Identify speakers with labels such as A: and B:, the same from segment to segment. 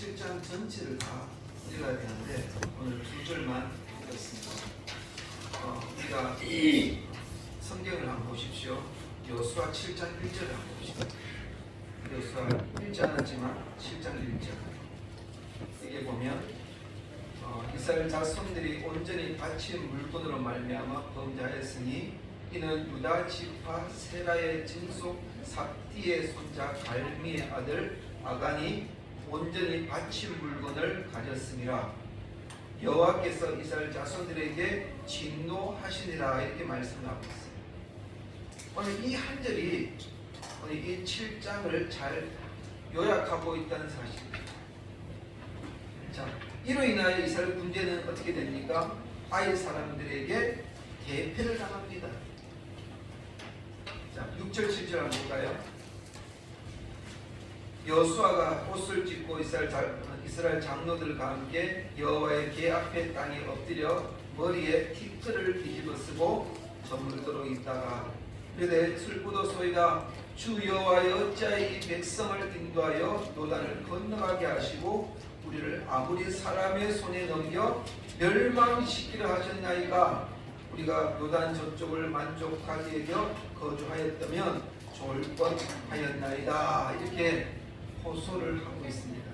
A: 7장 전체를 다 읽어야 되는데 오늘 2절만 읽었습니다. 우리가 성경을 한번 보십시오. 여호수아 7장 1절을 한번 봅시다. 여호수아 읽지 않았지만 7장 1절 여기 보면 이스라엘 자손들이 온전히 바친 물건으로 말미암아 범죄하였으니 이는 유다 지파 세라의 증속 삽디의 손자 갈미의 아들 아간이 온전히 바친 물건을 가졌음이라. 여호와께서 이스라엘 자손들에게 진노하시니라. 이렇게 말씀하고 있어요. 오늘 이 한 절이 오늘 이 7장을 잘 요약하고 있다는 사실입니다. 자, 이로 인하여 이스라엘 군대는 어떻게 됩니까? 아이 사람들에게 대패를 당합니다. 자, 6절 7절 한번 볼까요? 여호수아가 옷을 찢고 이스라엘 장로들과 함께 여호와의 궤 앞에 땅에 엎드려 머리에 티끌을 뒤집어 쓰고 저물도록 있다가 이르되 슬프도소이다. 주 여호와여 어찌하여 이 백성을 인도하여 요단을 건너가게 하시고 우리를 아무리 사람의 손에 넘겨 멸망시키려 하셨나이까. 우리가 요단 저쪽을 만족하게 여겨 거주하였다면 좋을 뻔하였나이다. 이렇게 호소를 하고 있습니다.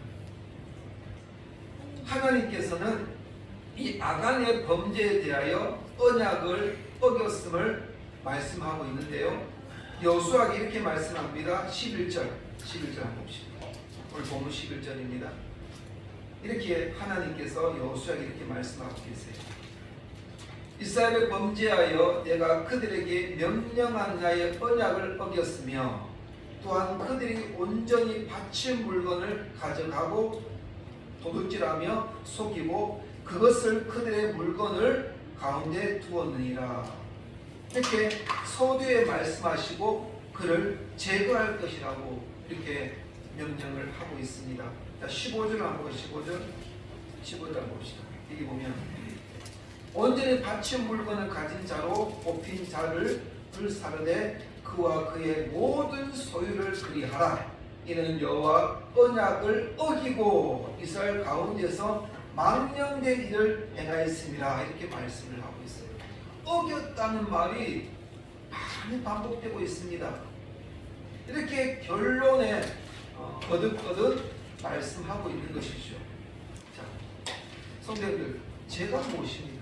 A: 하나님께서는 이 아간의 범죄에 대하여 언약을 어겼음을 말씀하고 있는데요. 여호수아가 이렇게 말씀합니다. 11절 한번 봅시다. 오늘 본문 11절입니다. 이렇게 하나님께서 여호수아에게 이렇게 말씀하고 계세요. 이스라엘을 범죄하여 내가 그들에게 명령한 나의 언약을 어겼으며 또한 그들이 온전히 바친 물건을 가져가고 도둑질하며 속이고 그것을 그들의 물건을 가운데 두었느니라. 이렇게 서두에 말씀하시고 그를 제거할 것이라고 이렇게 명령을 하고 있습니다. 자, 15절 한번 보시죠. 15절 한번 봅시다. 여기 보면 온전히 바친 물건을 가진 자로 뽑힌 자를 불사르되 그와 그의 모든 소유를 그리하라. 이는 여호와 언약을 어기고 이스라엘 가운데서 망령된 일을 행하였습니다. 이렇게 말씀을 하고 있어요. 어겼다는 말이 많이 반복되고 있습니다. 이렇게 결론에 거듭거듭 말씀하고 있는 것이죠. 자, 성도님들, 죄가 무엇입니까?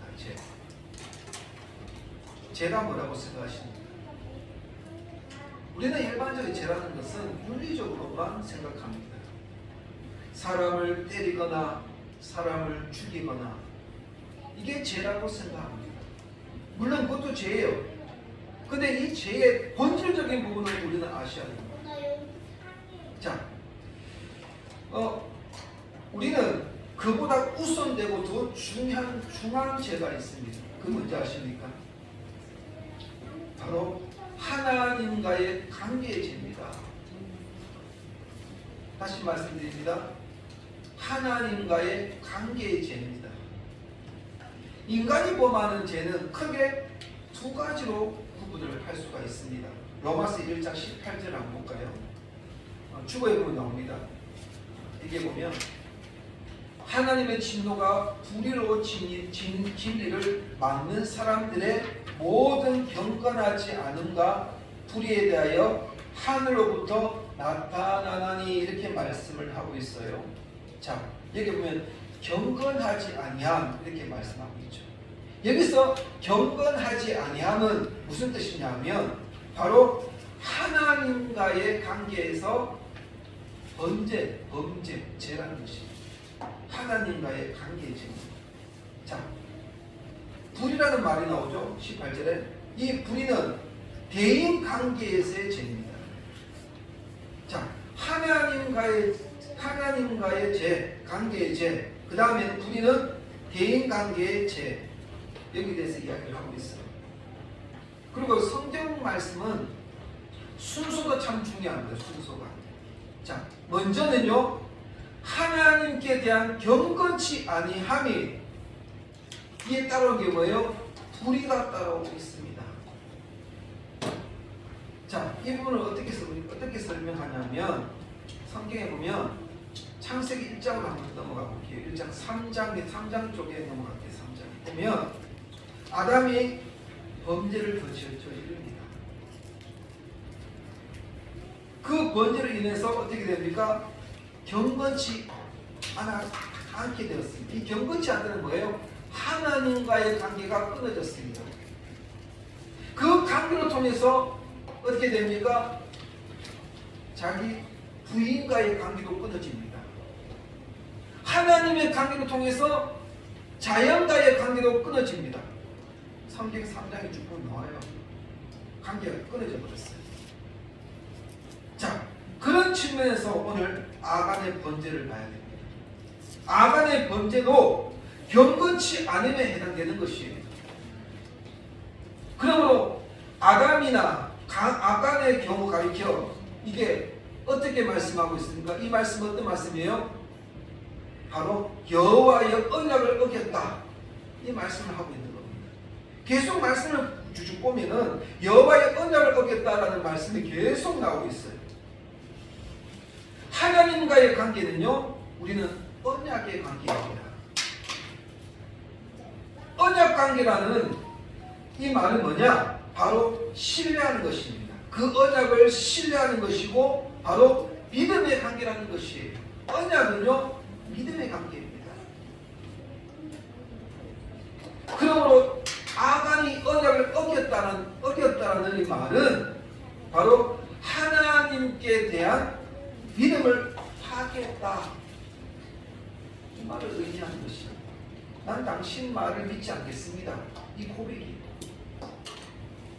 A: 죄가 뭐라고 생각하십니까? 우리는 일반적인 죄라는 것은 윤리적으로만 생각합니다. 사람을 때리거나 사람을 죽이거나 이게 죄라고 생각합니다. 물론 그것도 죄예요. 근데 이 죄의 본질적인 부분을 우리는 아셔야 됩니다. 자, 우리는 그보다 우선되고 더 중요한 죄가 있습니다. 그 뭔지 아십니까? 바로 하나님과의 관계의 죄입니다. 다시 말씀드립니다. 하나님과의 관계의 죄입니다. 인간이 범하는 죄는 크게 두 가지로 구분을 할 수가 있습니다. 로마서 1장 18절 한번 볼까요? 주보에 보면 나옵니다. 이게 보면 하나님의 진노가 불의로 진리를 막는 사람들의 모든 경건하지 않음과 불의에 대하여 하늘로부터 나타나나니 이렇게 말씀을 하고 있어요. 자, 여기 보면 경건하지 아니함 이렇게 말씀하고 있죠. 여기서 경건하지 아니함은 무슨 뜻이냐면 바로 하나님과의 관계에서 범죄라는 것입니다. 하나님과의 관계의 죄입니다. 자, 불의라는 말이 나오죠. 18절에 이 불의는 대인 관계에서의 죄입니다. 자, 하나님과의 죄, 관계의 죄. 그 다음에 불의는 대인 관계의 죄. 여기에 대해서 이야기를 하고 있어요. 그리고 성경 말씀은 순서가 참 중요합니다. 순서가. 자, 먼저는요, 하나님께 대한 경건치 아니함이 이에 따라온 게 뭐예요? 불의가 따라오고 있습니다. 자, 이 부분을 어떻게 설명하냐면 성경에 보면 창세기 1장으로 한번 넘어가 볼게요. 1장 3장 쪽에 넘어갈게요. 3장 보면 아담이 범죄를 저지릅니다. 그 번제로 인해서 어떻게 됩니까? 경건치 않게 되었습니다. 이 경건치 않다는 뭐예요? 하나님과의 관계가 끊어졌습니다. 그 관계로 통해서 어떻게 됩니까? 자기 부인과의 관계도 끊어집니다. 하나님의 관계로 통해서 자연과의 관계도 끊어집니다. 성경 3장에 쭉 나와요. 관계가 끊어져 버렸어요. 자, 그런 측면에서 오늘 아간의 번제를 봐야 됩니다. 아간의 번제도 경건치 않음에 해당되는 것이에요. 그러므로 아담이나 아간의 경우 가리켜 이게 어떻게 말씀하고 있습니까? 이 말씀은 어떤 말씀이에요? 바로 여호와의 언약을 어겼다. 이 말씀을 하고 있는 겁니다. 계속 말씀을 쭉 보면은 여호와의 언약을 어겼다라는 말씀이 계속 나오고 있어요. 하나님과의 관계는요, 우리는 언약의 관계입니다. 언약 관계라는 이 말은 뭐냐? 바로 신뢰하는 것입니다. 그 언약을 신뢰하는 것이고 바로 믿음의 관계라는 것이에요. 언약은요, 믿음의 관계입니다. 그러므로 아간이 언약을 어겼다는 이 말은 바로 하나님께 대한 믿음을 파괴했다. 이 말을 의미하는 것이죠. 난 당신 말을 믿지 않겠습니다. 이 고백이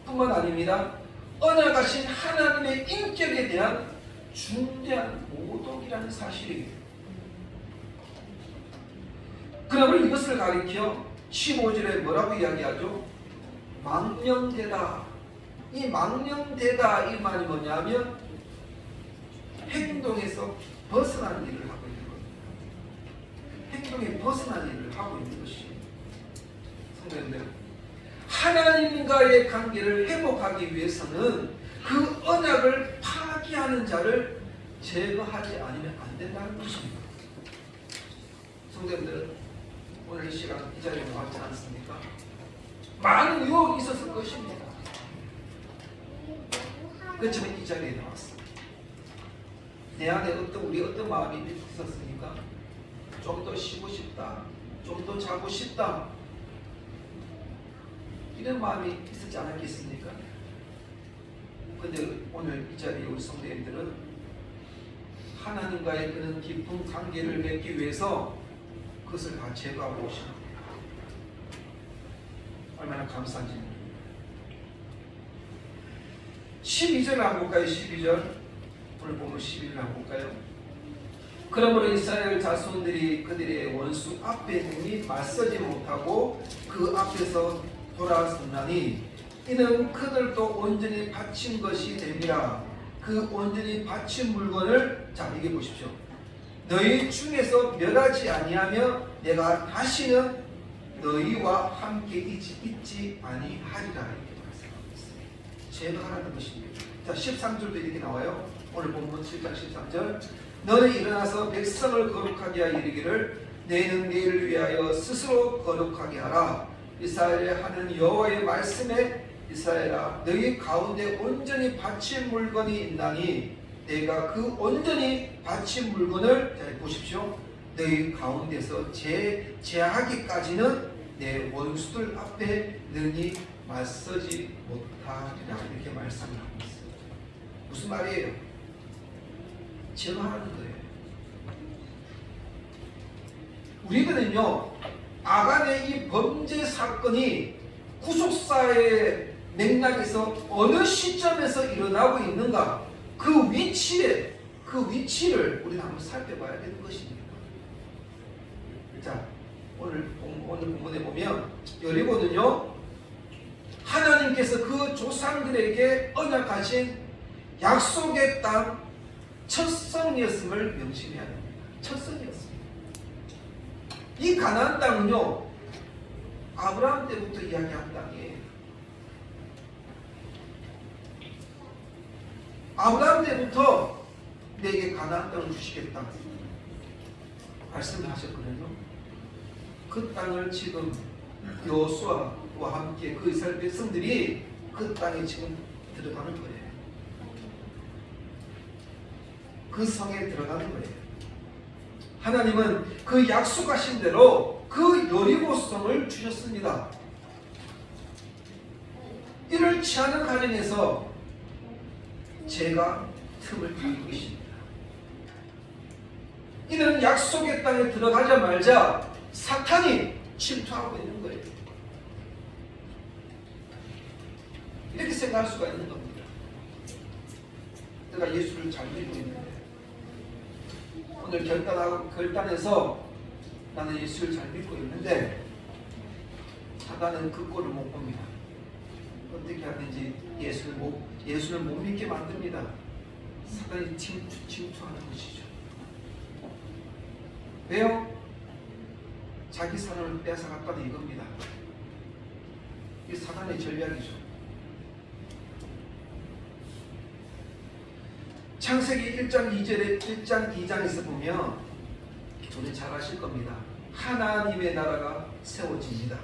A: 뿐만 아닙니다. 언약하신 하나님의 인격에 대한 중대한 모독이라는 사실이에요. 그러면 이것을 가리켜 15절에 뭐라고 이야기하죠? 망령되다. 이 망령되다 이 말이 뭐냐면 행동에서 벗어난 일을 하고 있는 겁니다. 행동에 벗어난 일을 하고 있는 것이에요. 성도님들, 하나님과의 관계를 회복하기 위해서는 그 언약을 파기하는 자를 제거하지 않으면 안 된다는 것입니다. 성도님들, 오늘 이 시간 이 자리에 나왔지 않습니까? 많은 유혹이 있었을 것입니다. 그렇지만 이 자리에 나왔습니다. 내 안에 우리 어떤 마음이 있었습니까? 좀 더 쉬고 싶다, 좀 더 자고 싶다, 이런 마음이 있었지 않았겠습니까? 근데 오늘 이 자리에 우리 성도님들은 하나님과의 그런 깊은 관계를 맺기 위해서 그것을 다 제거하고 오시는 거예요. 얼마나 감사한지. 12절 한번 볼까요? 12절. 오늘 보면 11절 한번 볼까요? 그러므로 이스라엘 자손들이 그들의 원수 앞에 등이 맞서지 못하고 그 앞에서 돌아섰나니 이는 그들도 온전히 바친 것이 됨이라. 그 온전히 바친 물건을, 자, 이게 보십시오. 너희 중에서 멸하지 아니하며 내가 다시는 너희와 함께 있지 아니하리라. 이렇게 말씀하고 있습니다. 제거하라는 것입니다. 자, 13절도 이렇게 나와요. 오늘 본문 7장 13절. 너는 일어나서 백성을 거룩하게 하여 이르기를 너희는 너희를 위하여 스스로 거룩하게 하라. 이스라엘의 하는 여호와의 말씀에 이스라엘아 너희 가운데 온전히 바친 물건이 있나니 내가 그 온전히 바친 물건을, 자, 보십시오. 너희 가운데서 제하기까지는 내 원수들 앞에 능히 맞서지 못하리라. 이렇게 말씀을 하고 있어요. 무슨 말이에요? 제거하는 거예요. 우리들은요, 아간의 이 범죄 사건이 구속사의 맥락에서 어느 시점에서 일어나고 있는가, 그 위치를 우리는 한번 살펴봐야 되는 것입니다. 자, 오늘 본문에 보면 여리고는요, 하나님께서 그 조상들에게 언약하신 약속의 땅 첫성이었음을 명심해야 됩니다. 첫성이었습니다. 이 가나안 땅은요, 아브라함 때부터 이야기한 땅이에요. 아브라함 때부터 내게 가나안 땅을 주시겠다. 말씀하셨거든요. 그 땅을 지금 여호수아와 함께 그 이스라엘 백성들이 그 땅에 지금 들어가는 거예요. 그 성에 들어가는 거예요. 하나님은 그 약속하신 대로 그 여리고성을 주셨습니다. 이를 취하는 가정에서 제가 틈을 타고 있습니다. 이는 약속의 땅에 들어가자마자 사탄이 침투하고 있는 거예요. 이렇게 생각할 수가 있는 겁니다. 내가 예수를 잘 믿고 있는데 오늘 결단해서 나는 예수를 잘 믿고 있는데 사단은 그 꼴을 못 봅니다. 어떻게 하든지 예수를 못 믿게 만듭니다. 사단이 침투하는 것이죠. 왜요? 자기 사람을 뺏어갔다는 이겁니다. 이 사단의 전략이죠. 창세기 1장 2장에서 보면 우리 잘 아실 겁니다. 하나님의 나라가 세워집니다.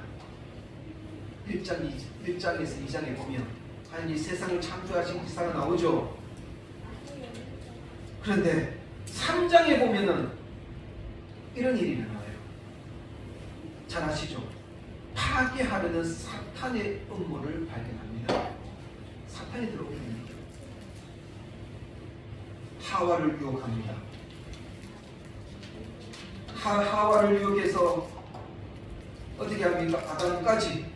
A: 1장에서 2장에 보면 하나님이 세상을 창조하신 기사가 나오죠. 그런데 3장에 보면은 이런 일이 나와요. 잘 아시죠? 파괴하려는 사탄의 음모를 발견합니다. 사탄이 들어옵니다. 하와를 유혹합니다. 하와를 유혹해서 어떻게 합니까? 아담까지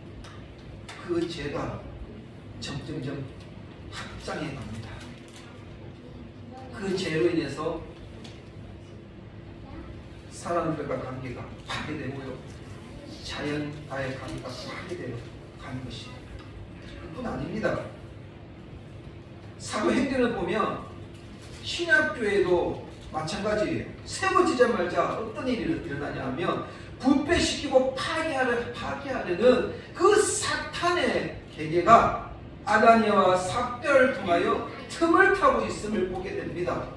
A: 그 죄가 점점점 확장해 갑니다. 그 죄로 인해서 사람들과 관계가 파괴되고요. 자연과의 관계가 파괴되어 가는 것이 그뿐 아닙니다. 사도행전을 보면 신약교회도 마찬가지예요. 세워지자마자 어떤 일이 일어나냐 하면 부패시키고 파괴하려는 그 사탄의 계계가 아나니아와 삽비라를 통하여 틈을 타고 있음을 보게 됩니다.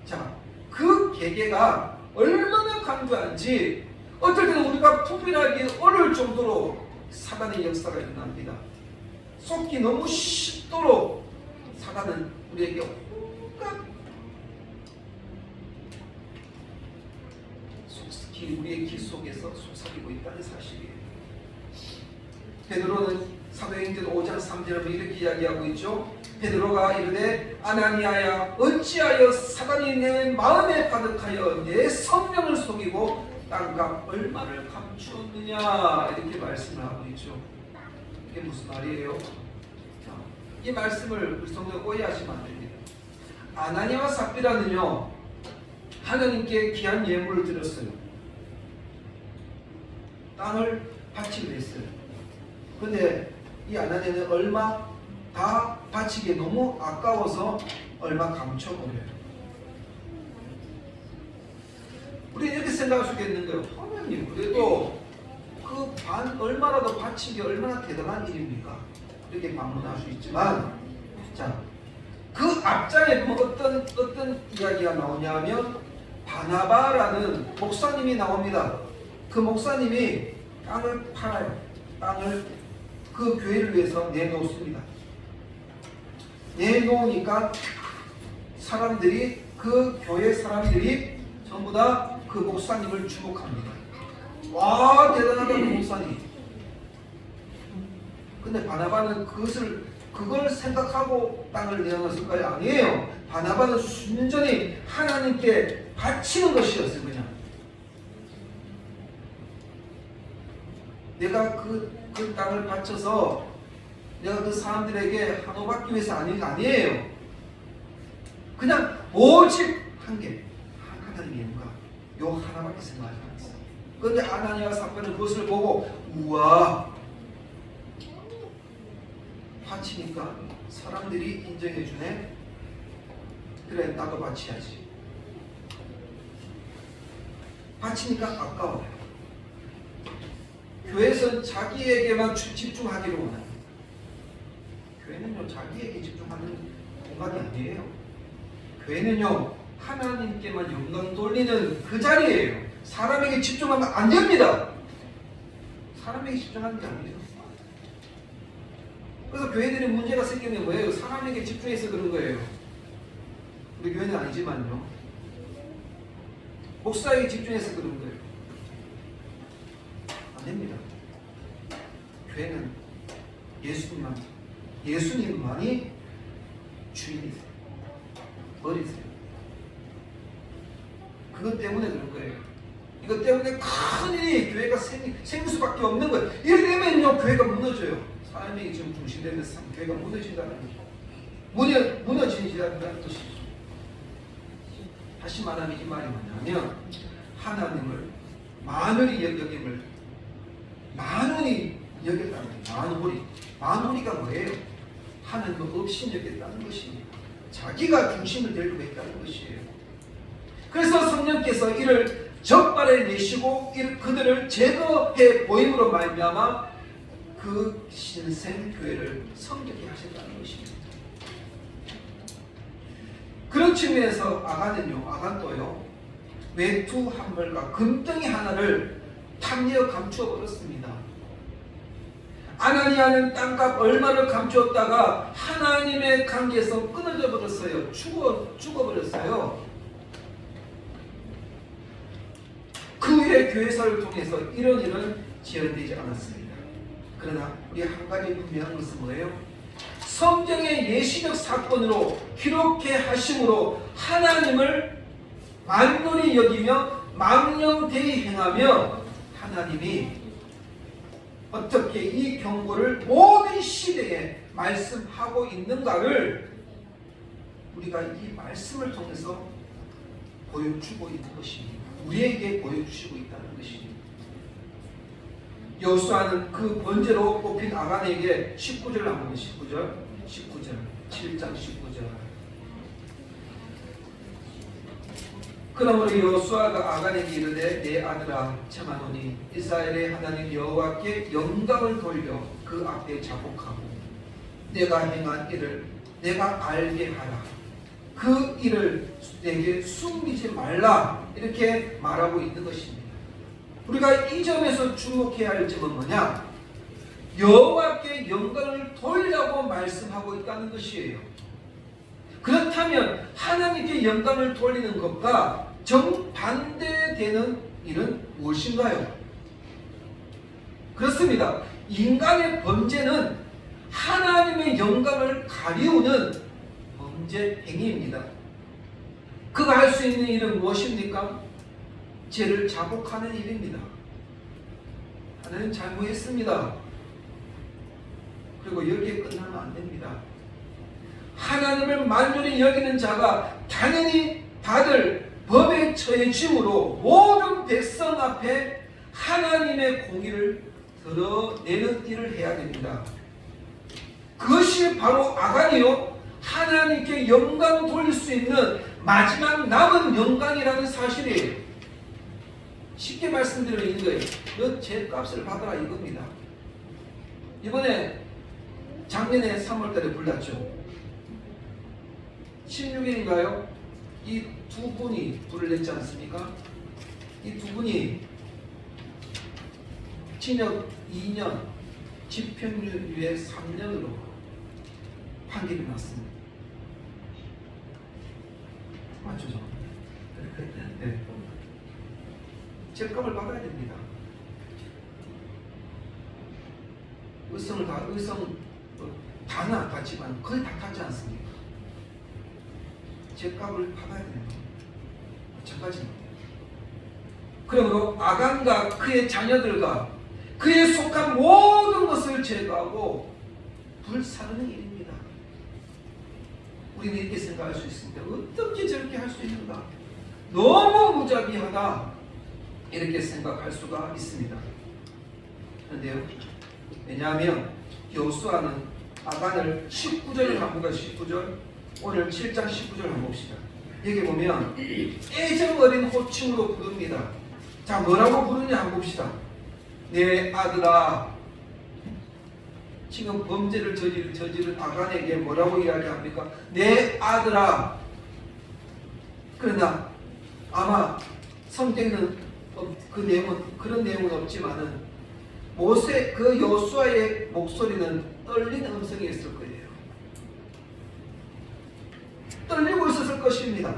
A: 자, 그 계계가 얼마나 강조한지 어떨 때는 우리가 분별하기 어려울 정도로 사단의 역사가 일어납니다. 속기 너무 쉽도록 사단은 우리에게 온갖 우리의 길 속에서 속삭이고 있다는 사실이에요. 베드로는 사도행전 5장 3절에 이렇게 이야기하고 있죠. 베드로가 이르되 아나니아야 어찌하여 사단이 내 마음에 가득하여 내 성령을 속이고 땅값 얼마를 감추었느냐 이렇게 말씀을 하고 있죠. 이게 무슨 말이에요? 이 말씀을 우리 성도 오해하시면 안 됩니다. 아나니아와 삽비라는요 하나님께 귀한 예물을 드렸어요. 땅을 바치기로 했어요. 근데 이 아나니아는 얼마 다 바치기에 너무 아까워서 얼마 감춰버려요. 우리 이렇게 생각할 수 있겠는 거예요. 하나님 그래도 그 얼마라도 바친 게 얼마나 대단한 일입니까? 이렇게 반문할 수 있지만, 자, 그 앞장에 보면 어떤 이야기가 나오냐면 바나바라는 목사님이 나옵니다. 그 목사님이 땅을 팔아요. 땅을 그 교회를 위해서 내놓습니다. 내놓으니까 사람들이 그 교회 사람들이 전부 다 그 목사님을 주목합니다. 와 대단하다 그 목사님. 근데 바나바는 그걸 생각하고 땅을 내어놨을까요? 아니에요. 바나바는 순전히 하나님께 바치는 것이었어요. 그냥 내가 그 땅을 바쳐서 내가 그 사람들에게 한호받기 위해서 아니에요. 그냥 오직 한 개, 하나님의 영광, 요 하나밖에 생각하지 않았어요. 그런데 아나니아와 삽비라는 그것을 보고 우와, 바치니까 사람들이 인정해 주네. 그래 나도 바쳐야지. 바치니까 아까워요. 교회에서는 자기에게만 집중하기를 원해요. 교회는요 자기에게 집중하는 공간이 아니에요. 교회는요 하나님께만 영광 돌리는 그 자리예요. 사람에게 집중하면 안 됩니다. 사람에게 집중하는 게 아니에요. 그래서 교회들이 문제가 생기는 게 뭐예요? 사람에게 집중해서 그런 거예요. 우리 교회는 아니지만요. 목사에게 집중해서 그런 거예요. 안 됩니다. 교회는 예수님만이 주인이세요. 머리세요. 그것 때문에 그런 거예요. 이것 때문에 큰일이 교회가 생길 수밖에 없는 거예요. 이렇게 되면요, 교회가 무너져요. 사람이 지금 중심되면서 교회가 무너진다는 거죠. 무너진다는 것이죠. 다시 말하면 이 말이 뭐냐면, 하나님을 만홀히 여김을 만홀히 여겼다는 거예요. 만홀이가 뭐예요? 하나님을 없이 여겼다는 것입니다. 자기가 중심을 되려고 했다는 것이에요. 그래서 성령께서 이를 적발해 내시고 그들을 제거해 보임으로 말미암아 그 신생교회를 성적게 하셨다는 것입니다. 그런 측면에서 아간도요, 외투 한 벌과 금덩이 하나를 탐내어 감추어 버렸습니다. 아나니아는 땅값 얼마를 감추었다가 하나님의 관계에서 끊어져 버렸어요. 죽어버렸어요. 그 후에 교회사를 통해서 이런 일은 지연되지 않았습니다. 그러나 우리 한 가지 분명한 것은 뭐예요? 성경의 예시적 사건으로 기록해 하심으로 하나님을 만론히 여기며 망령되이 행하며 하나님이 어떻게 이 경고를 모든 시대에 말씀하고 있는가를 우리가 이 말씀을 통해서 보여주고 있는 것입니다. 우리에게 보여주시고 있다는 것입니다. 여호수아는 그 번제로 뽑힌 아간에게 19절 한번 19절 7장 19절. 그러므로 여호수아가 아간에게 이르되 내 아들아 청하노니 이스라엘의 하나님 여호와께 영광을 돌려 그 앞에 자복하고 내가 행한 일을 내가 알게 하라. 그 일을 내게 숨기지 말라. 이렇게 말하고 있는 것입니다. 우리가 이 점에서 주목해야 할 점은 뭐냐? 여호와께 영광을 돌리라고 말씀하고 있다는 것이에요. 그렇다면 하나님께 영광을 돌리는 것과 정반대되는 일은 무엇인가요? 그렇습니다. 인간의 범죄는 하나님의 영광을 가리우는 범죄 행위입니다. 그가 할 수 있는 일은 무엇입니까? 죄를 자복하는 일입니다. 하나님 잘못했습니다. 그리고 여기에 끝나면 안 됩니다. 하나님을 만연히 여기는 자가 당연히 받을 법에 처해짐으로 모든 백성 앞에 하나님의 공의를 드러내는 일을 해야 됩니다. 그것이 바로 아간이요, 하나님께 영광 돌릴 수 있는 마지막 남은 영광이라는 사실이에요. 쉽게 말씀드리는 거예요. 너 죄값을 받아라 이겁니다. 이번에 작년에 3월달에 불났죠. 16일인가요? 이 두 분이 불을 냈지 않습니까? 이 두 분이 징역 2년, 집행유예 3년으로 판결이 났습니다. 맞죠? 네. 죄값을 받아야 됩니다. 의성 다는 안 탔지만 거의 다 탔지 않습니까? 죄값을 받아야 됩니다. 마찬가지입니다. 그러므로 아간과 그의 자녀들과 그에 속한 모든 것을 제거하고 불사르는 일입니다. 우리는 이렇게 생각할 수 있습니다. 어떻게 저렇게 할 수 있는가? 너무 무자비하다. 이렇게 생각할 수가 있습니다. 그런데요, 왜냐하면 여호수아는 아간을 19절을 한번 봅시다. 19절, 오늘 7장 19절 한번 봅시다. 여기 보면 애정 어린 호칭으로 부릅니다. 자, 뭐라고 부르냐 한번 봅시다. 내 아들아. 지금 범죄를 저지른 아간에게 뭐라고 이야기합니까? 내 아들아. 그러나 아마 성경에는 그런 내용은 없지만은 그 여호수아의 목소리는 떨리는 음성이었을 거예요. 떨리고 있었을 것입니다.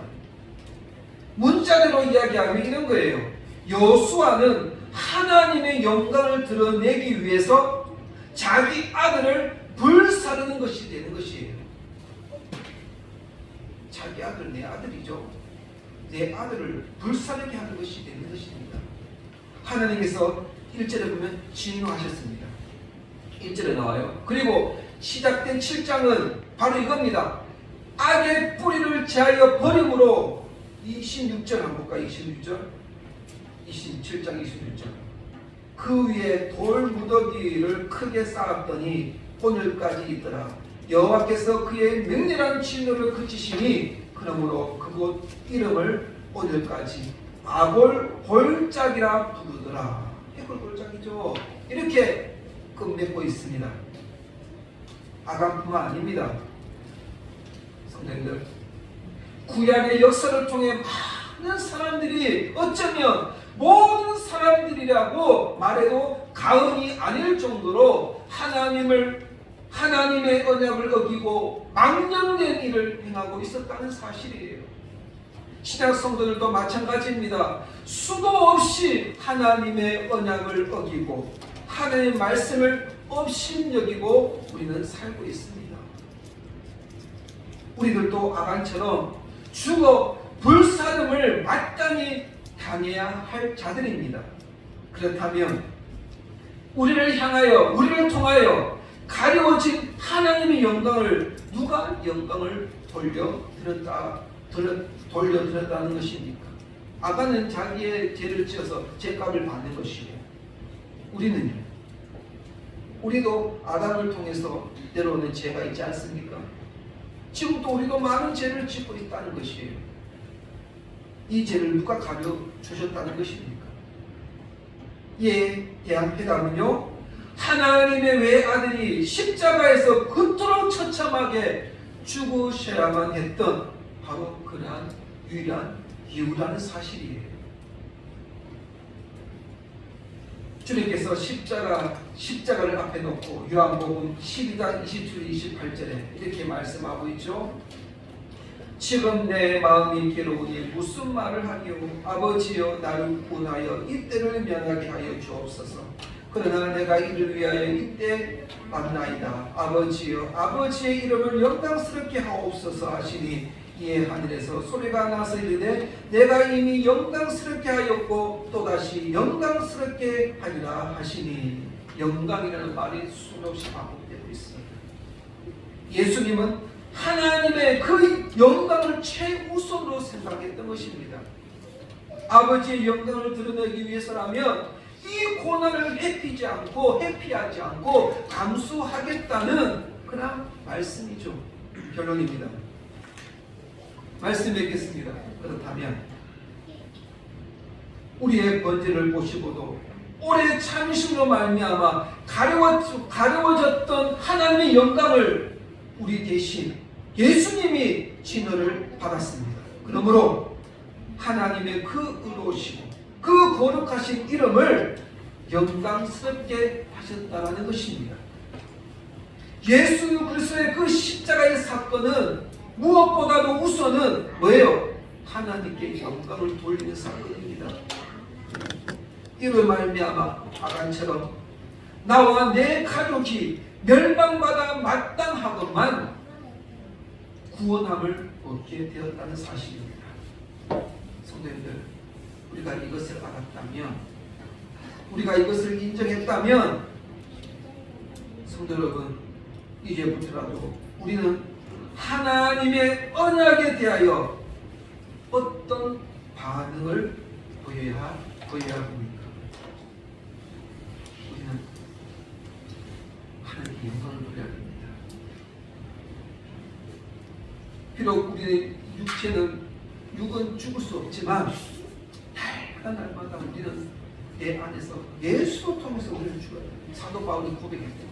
A: 문자대로 이야기하면 이런 거예요. 여호수아는 하나님의 영광을 드러내기 위해서 자기 아들을 불사르는 것이 되는 것이에요. 자기 아들, 내 아들이죠. 내 아들을 불사르게 하는 것이 되는 것입니다. 하나님께서 1절에 보면 진노하셨습니다. 1절에 나와요. 그리고 시작된 7장은 바로 이겁니다. 악의 뿌리를 제하여 버림으로 26절 한번 볼까요? 26절 27장 26절 그 위에 돌 무더기를 크게 쌓았더니 오늘까지 있더라. 여호와께서 그의 맹렬한 진노를 그치시니 그러므로 그곳 이름을 오늘까지 아골 골짜기라 부르더라. 해골 골짜기죠. 이렇게 끝맺고 있습니다. 아간뿐만 아닙니다. 성도님들, 구약의 역사를 통해 많은 사람들이, 어쩌면 모든 사람들이라고 말해도 과언이 아닐 정도로 하나님의 언약을 어기고 망령된 일을 행하고 있었다는 사실이에요. 신약 성도들도 마찬가지입니다. 수도 없이 하나님의 언약을 어기고 하나님의 말씀을 업신여기고 우리는 살고 있습니다. 우리들도 아간처럼 죽어 불사름을 마땅히 당해야 할 자들입니다. 그렇다면 우리를 향하여, 우리를 통하여 가려워진 하나님의 영광을 누가 영광을 돌려드렸다는 것입니까? 아간은 자기의 죄를 지어서 죄값을 받는 것이고, 우리는요? 우리도 아담을 통해서 내려오는 죄가 있지 않습니까? 지금도 우리도 많은 죄를 짓고 있다는 것이에요. 이 죄를 누가 가려주셨다는 것입니까? 이에 대한 해답은요, 하나님의 외아들이 십자가에서 그토록 처참하게 죽으셔야만 했던 바로 그러한 유일한 이유라는 사실이에요. 주님께서 십자가를 앞에 놓고 요한복음 12장 27, 28절에 이렇게 말씀하고 있죠. 지금 내 마음이 괴로우니 무슨 말을 하리요. 아버지여 나를 구원하여 이때를 면하게 하여 주옵소서. 그러나 내가 이를 위하여 이때 만나이다. 아버지여 아버지의 이름을 영광스럽게 하옵소서 하시니 이에 하늘에서 소리가 나서 이르되 내가 이미 영광스럽게 하였고 또다시 영광스럽게 하리라 하시니, 영광이라는 말이 수없이 반복되고 있어요. 예수님은 하나님의 그 영광을 최우선으로 생각했던 것입니다. 아버지의 영광을 드러내기 위해서라면 이 고난을 회피하지 않고 감수하겠다는 그런 말씀이죠. 결론입니다. 말씀 맺겠습니다. 그렇다면 우리의 번제를 보시고도 오래 참으심으로 말미암아 가려워졌던 하나님의 영광을 우리 대신 예수님이 진노를 받았습니다. 그러므로 하나님의 그 의로우시고 그 거룩하신 이름을 영광스럽게 하셨다는 것입니다. 예수 그리스도의 그 십자가의 사건은 무엇보다도 우선은 뭐예요? 하나님께 영광을 돌리는 사건입니다. 이로 말미암아 아간처럼 나와 내 가족이 멸망받아 마땅하건만 구원함을 얻게 되었다는 사실입니다. 성도님들, 우리가 이것을 알았다면, 우리가 이것을 인정했다면, 성도 여러분, 이제부터라도 우리는 하나님의 언약에 대하여 어떤 반응을 보여야 합니까? 우리는 하나님의 영광을 돌려야 됩니다. 비록 우리의 육은 죽을 수 없지만 날마다 우리는 내 안에서 예수를 통해서 우리는 죽어야 돼요. 사도 바울이 고백했대요.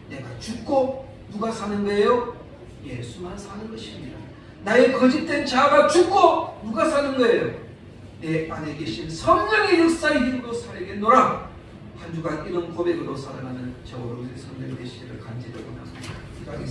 A: 내가 죽고 누가 사는 거예요? 예수만 사는 것입니다. 나의 거짓된 자아가 죽고 누가 사는 거예요? 내 안에 계신 성령의 역사의 힘으로 살아야겠노라. 한 주간 이런 고백으로 살아가는 저와 우리 성령 되시기를 간절히 원합니다. 기도하겠습니다.